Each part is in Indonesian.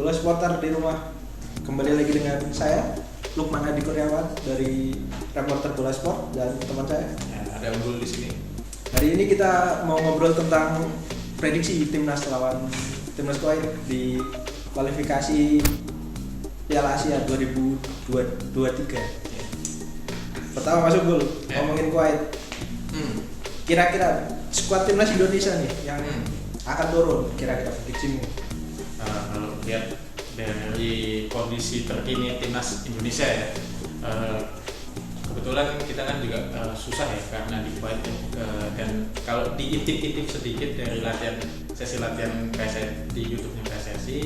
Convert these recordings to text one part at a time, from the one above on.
Bola Supporter di rumah. Kembali lagi dengan saya Lukman Hadi Kurniawan dari reporter Bola Sport dan teman saya. Ya, ada Unggul di sini. Hari ini kita mau ngobrol tentang prediksi timnas lawan timnas Kuwait di kualifikasi Piala Asia 2023. Ya. Pertama Mas Unggul, Ya. ngomongin Kuwait. Kira-kira skuad timnas Indonesia nih yang akan turun, kira-kira prediksimu? Kalau lihat dari kondisi terkini timnas Indonesia ya, kebetulan kita kan juga susah ya karena di Kuwait dan kalau diintip-intip sedikit dari sesi latihan PSSI di YouTube-nya PSSI,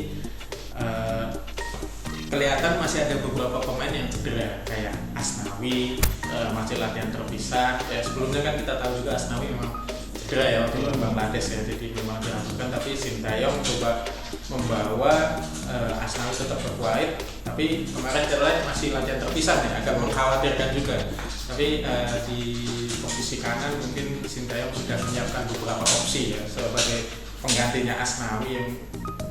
kelihatan masih ada beberapa pemain yang cedera kayak Asnawi, masih latihan terpisah. Ya, sebelumnya kan kita tahu juga Asnawi memang cedera ya waktu lawan Bangladesh ya, jadi memang diragukan, tapi Sintayong coba membawa Asnawi tetap ke Kuwait, tapi kemarin cedera masih latihan terpisah nih, agak mengkhawatirkan juga. Tapi di posisi kanan mungkin Sintayong sudah menyiapkan beberapa opsi ya sebagai penggantinya Asnawi yang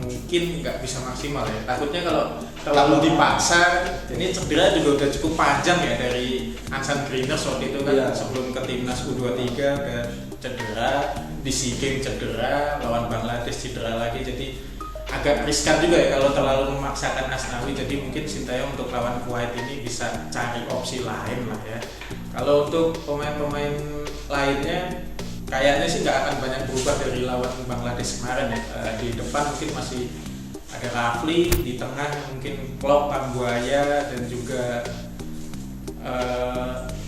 mungkin nggak bisa maksimal ya. Takutnya kalau terlalu dipaksa, ini cedera juga udah cukup panjang ya dari Ansan Greeners waktu itu kan, sebelum ke timnas U23 udah cedera, di SEA Games cedera, lawan Bangladesh cedera lagi, jadi agak riskan juga ya kalau terlalu memaksakan Asnawi. Jadi mungkin Sintayong untuk lawan Kuwait ini bisa cari opsi lain lah ya. Kalau untuk pemain-pemain lainnya kayaknya sih nggak akan banyak berubah dari lawan Bangladesh kemarin ya. Di depan mungkin masih ada Rafli, di tengah mungkin Klopp, Buaya dan juga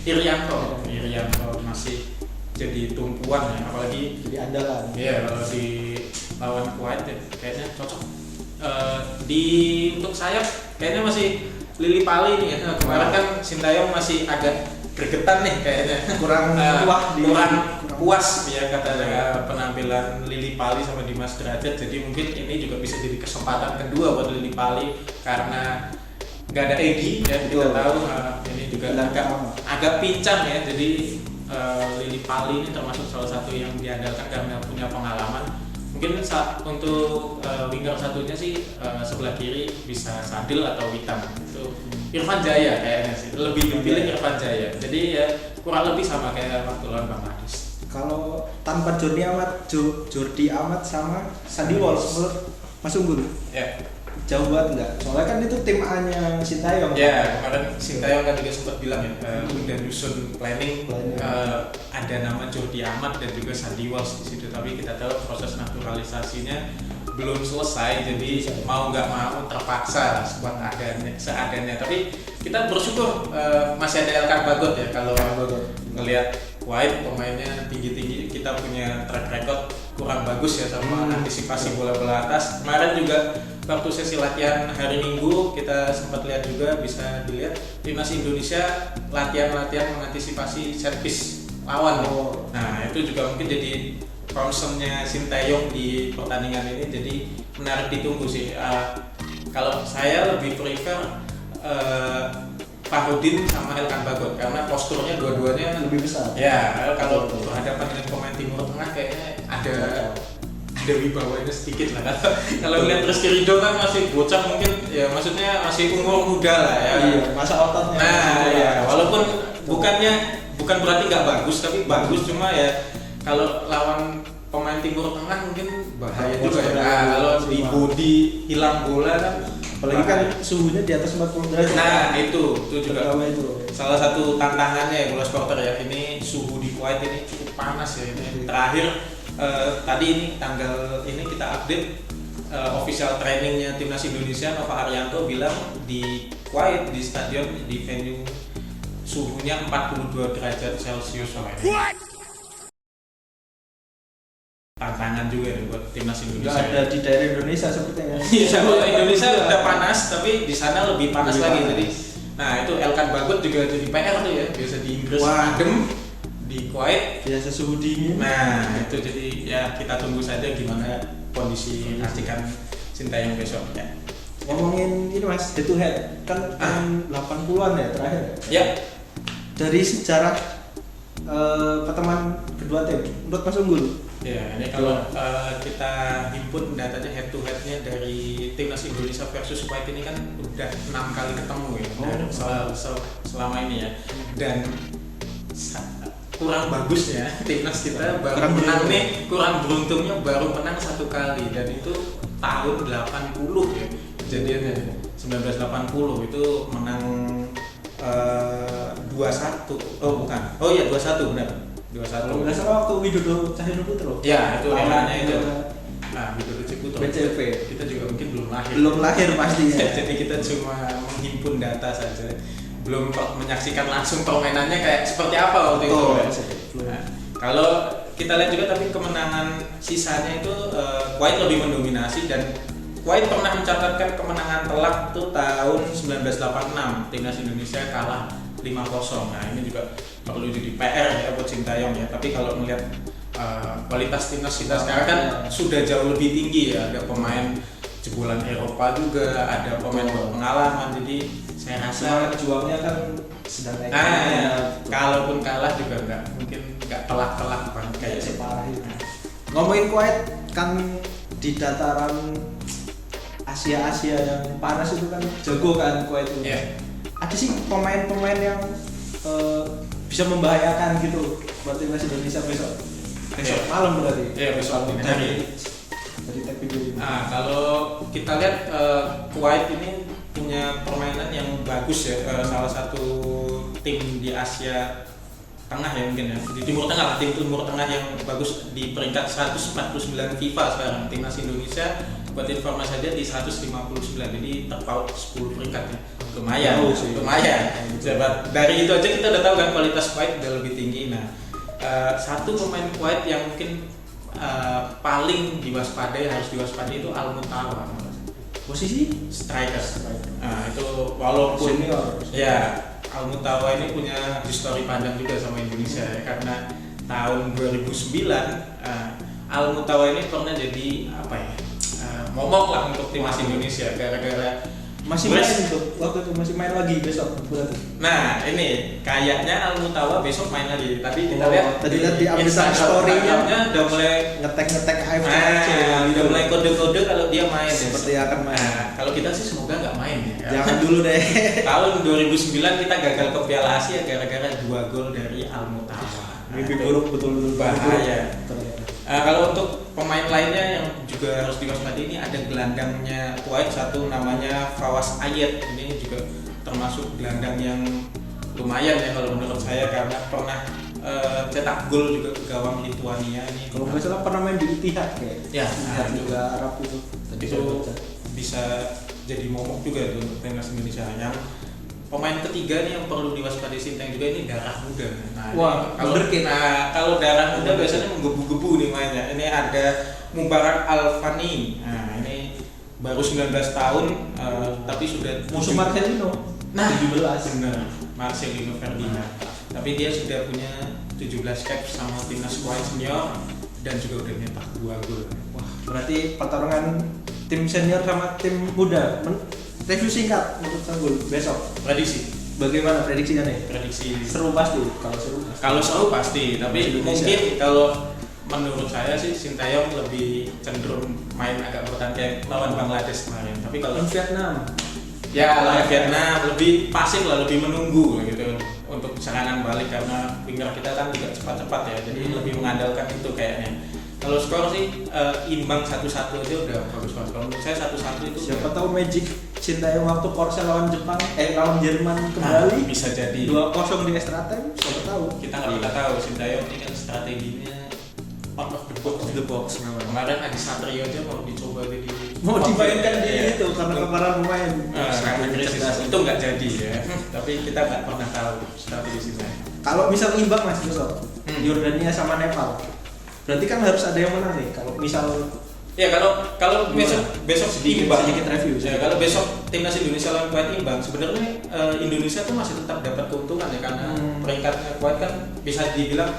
Irianto masih jadi tumpuan ya, apalagi Jadi andalan. Iya, kalau di lawan Kuwait ya, kayaknya cocok. Untuk sayap kayaknya masih Lili Pali nih ya. Kemarin kan Sintayong masih agak gregetan nih kayaknya, kurang puas ya kata penampilan Lili Pali sama Dimas Derajat. Jadi mungkin ini juga bisa jadi kesempatan kedua buat Lili Pali karena nggak ada Egy ya, kita tahu ini juga agak pincang ya. Jadi Lili Pali ini termasuk salah satu yang diandalkan karena punya pengalaman. Mungkin untuk winger satunya sih sebelah kiri bisa Sadil atau Witan. Itu Irfan Jaya kayaknya sih, lebih dipilih Irfan Jaya. Jadi ya kurang lebih sama kayak waktu lawan Bangladesh. Kalau tanpa Jordi Amat sama Sandy Walsh, menurut Mas Unggul, Ya. jauh banget nggak? Soalnya kan itu tim A-nya Sintayong. Ya, kemarin Sintayong kan juga sempat bilang ya, udah nyusun planning. Ada nama Jordi Amat dan juga Sandy Walsh di situ. Tapi kita tahu proses naturalisasinya belum selesai, jadi mau nggak mau terpaksa skuad seadanya. Tapi kita bersyukur masih ada Elkan Bagot ya. Kalau ngelihat Kuwait pemainnya tinggi-tinggi, kita punya track record kurang bagus ya sama antisipasi bola-bola atas. Kemarin juga waktu sesi latihan hari Minggu kita sempat lihat juga, bisa dilihat timnas Indonesia latihan mengantisipasi set piece lawan. Nah itu juga mungkin jadi concernnya Sintayong di pertandingan ini, jadi menarik ditunggu sih. Kalau saya lebih prefer Fahrudin sama Elkan Bagot karena posturnya dua-duanya lebih besar. Ya, kalau berhadapan dengan pemain Timur Tengah kayaknya ada wibawanya sedikit lah. Kalau lihat Rizky Ridho kan masih bocah, mungkin ya maksudnya masih umur muda lah ya. Iya, masa ototnya. Nah, ya walaupun bukan berarti nggak bagus, tapi bagus, cuma ya kalau lawan pemain Timur Tengah mungkin bahaya juga ya. Nah, kalau di body hilang bola kan, apalagi kan suhunya di atas 40 derajat. Nah, itu juga itu salah satu tantangannya ya Bola Supporter ya. Ini suhu di Kuwait ini cukup panas ya ini. Terakhir tadi ini tanggal ini kita update official trainingnya timnas Indonesia. Nova Arianto bilang di Kuwait di stadion, di venue suhunya 42 derajat Celcius. Tantangan juga ya buat timnas Indonesia. Nggak ada di daerah Indonesia sepertinya. Iya, kalau Indonesia udah panas, tapi di sana lebih panas lagi. Jadi, nah itu Elkan Bagot juga jadi PR tuh ya. Biasa di Inggris adem, di Kuwait biasa suhu dingin. Nah itu jadi ya kita tunggu saja gimana kondisi racikan Sintayong besok ya. Ngomongin ini Mas, head to head kan tahun 80-an ya terakhir. Ya. Dari sejarah pertemuan kedua tim menurut Mas Unggul? Ya, ini kalau kita himpun datanya head to headnya dari timnas Indonesia versus Kuwait ini kan udah 6 kali ketemu ya selama ini ya, dan kurang bagusnya timnas kita baru menang nih, kurang beruntungnya baru menang 1 kali, dan itu tahun 80 ya kejadiannya. 1980 itu menang 2-1. Oh bukan, oh iya 2-1 benar. 2-1. Kalau nggak salah waktu Widodo Cahyono Putro. Ya, itu eranya itu. Nah, Widodo Ciputro. BCP. Kita juga mungkin belum lahir. Belum lahir pastinya. Jadi kita cuma menghimpun data saja. Belum menyaksikan langsung permainannya kayak seperti apa waktu itu. Nah, kalau kita lihat juga tapi kemenangan sisanya itu Kuwait lebih mendominasi, dan Kuwait pernah mencatatkan kemenangan telak tuh tahun 1986. Timnas Indonesia kalah 5-0. Nah, ini juga perlu jadi PR ya buat Sintayong ya. Tapi kalau melihat kualitas timnas kita sekarang kan sudah jauh lebih tinggi ya. Ada pemain jebolan Eropa juga, ada pemain berpengalaman. Jadi saya rasa juangnya kan sedang naik. Kalaupun kalah juga nggak telak-telak banget kayak separah itu. Ngomongin Kuwait kan di dataran Asia yang panas itu kan jago kan Kuwait itu. Yeah. Ada sih pemain-pemain yang bisa membahayakan gitu buat timnas Indonesia besok malam berarti. Iya, besok dari tag video ini. Nah, kalau kita lihat Kuwait ini punya permainan yang bagus ya, salah satu tim di Asia Tengah ya mungkin ya, di Timur Tengah lah, tim Timur Tengah yang bagus di peringkat 149 FIFA sekarang. Timnas Indonesia buat informasi saja di 159, jadi terpaut 10 peringkat ya. Lumayan. Dari itu aja kita udah tahu kan kualitas Kuwait udah lebih tinggi. Nah, satu pemain Kuwait yang mungkin paling diwaspadai, harus diwaspadai itu Al-Mutawa. Posisi striker. Nah, itu walaupun senior. Ya, Al-Mutawa ini punya histori panjang juga sama Indonesia ya, karena tahun 2009 Al-Mutawa ini pernah jadi momok lah untuk timnas Indonesia gara-gara masih main untuk waktu itu masih main lagi besok berarti. Nah, ini kayaknya Al-Mutawa besok main lagi. Tapi kita lihat tadi lihat di update story-nya udah mulai ngetek AFC. Udah mulai kode-kode kalau dia main seperti akan main. Nah, kalau kita sih semoga nggak main ya. Jangan dulu deh. Tahun 2009 kita gagal ke Piala Asia gara-gara 2 gol dari Al-Mutawa. Mimpi buruk betul-betul bahaya. Kalau untuk pemain lainnya yang juga harus diwaspadai, ini ada gelandangnya Kuwait satu namanya Fawaz Ayed. Ini juga termasuk gelandang yang lumayan ya kalau menurut saya, karena pernah cetak gol juga ke gawang Lituania ini. Kalau nggak salah pernah main di Itihad kayak. Ya, juga Arab itu. Itu bisa jadi momok juga itu untuk timnas Indonesia. Yang pemain ketiga nih yang perlu diwaspadai Sintayong juga, ini darah muda. Nah, kalau darah muda biasanya menggebu-gebu nih mainnya. Ini ada Mubarak Al-Fani. Nah, ini baru 19 tahun tapi sudah musuh Marcelino. 17 benar. Marcelino Ferdinand. Tapi dia sudah punya 17 caps sama timnas Kuwait senior dan juga udah nyetak 2 gol. Wah, berarti pertarungan tim senior sama tim muda. Review singkat untuk Sanggul besok. Prediksi. Bagaimana prediksinya nih? Prediksi seru pasti. Kalau seru pasti, tapi mungkin kalau menurut saya sih Sintayong lebih cenderung main agak bertahan kayak lawan Bangladesh kemarin. Tapi kalau Vietnam, ya lawan Vietnam lebih pasif lah, lebih menunggu gitu untuk serangan balik, karena winger kita kan juga cepat-cepat ya, jadi lebih mengandalkan itu kayaknya. Kalau skor sih imbang 1-1 aja udah bagus banget. Kalau menurut saya 1-1 itu siapa tahu magic Sintayong waktu Korsel lawan Jepang lawan Jerman kembali bisa jadi 2-0 di extra time, siapa tahu. Kita nggak tahu. Sintayong ini kan strateginya out of the box. Kemarin Adi Satrio aja mau dicoba mau dimainkan di itu karena kemarin pemain itu nggak jadi ya. Tapi kita nggak pernah tahu strategi Sintayong. Kalau misal imbang Mas besok Yordania sama Nepal, berarti kan harus ada yang menang nih. Kalau misal ya kalau besok imbang, sedikit review. Ya, kalau besok timnas Indonesia lawan Kuwait imbang, sebenarnya Indonesia tuh masih tetap dapat keuntungan ya, karena peringkatnya Kuwait kan bisa dibilang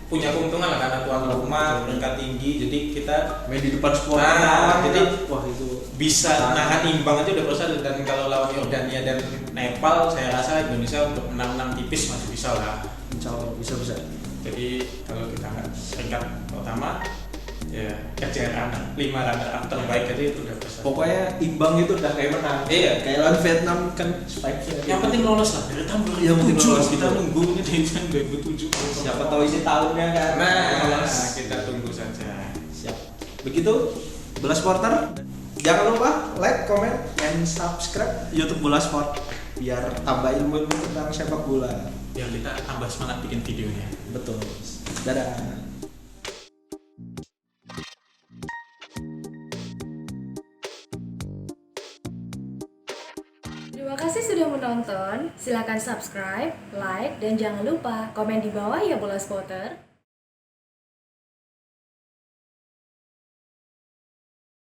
punya keuntungan lah karena tuan rumah, peringkat tinggi, jadi kita main di depan sport. Jadi wah itu bisa nahan imbang aja udah proses. Dan kalau lawan Yordania dan Nepal, saya rasa Indonesia untuk menang-menang tipis masih bisa lah. Insya Allah bisa. Jadi kalau kita nggak peringkat pertama ya kejar 5 runner up terbaik jadi itu udah bisa. Pokoknya imbang itu udah kayak menang. Iya. Kayak lawan Vietnam kan spike-nya. Yang penting lolos lah dari tahun 2007. Yang penting lolos, Kita betul. nunggu ini dari tahun 2007. Siapa tahu isi tahunnya kan. Nah, kita tunggu saja. Siap. Begitu Bola Sporter. Jangan lupa like, comment, dan subscribe YouTube Bola Sport biar tambah ilmu tentang sepak bola. Biar kita tambah semangat bikin videonya. Betul. Dadah. Terima kasih sudah menonton. Silakan subscribe, like, dan jangan lupa komen di bawah ya Bola Spotter.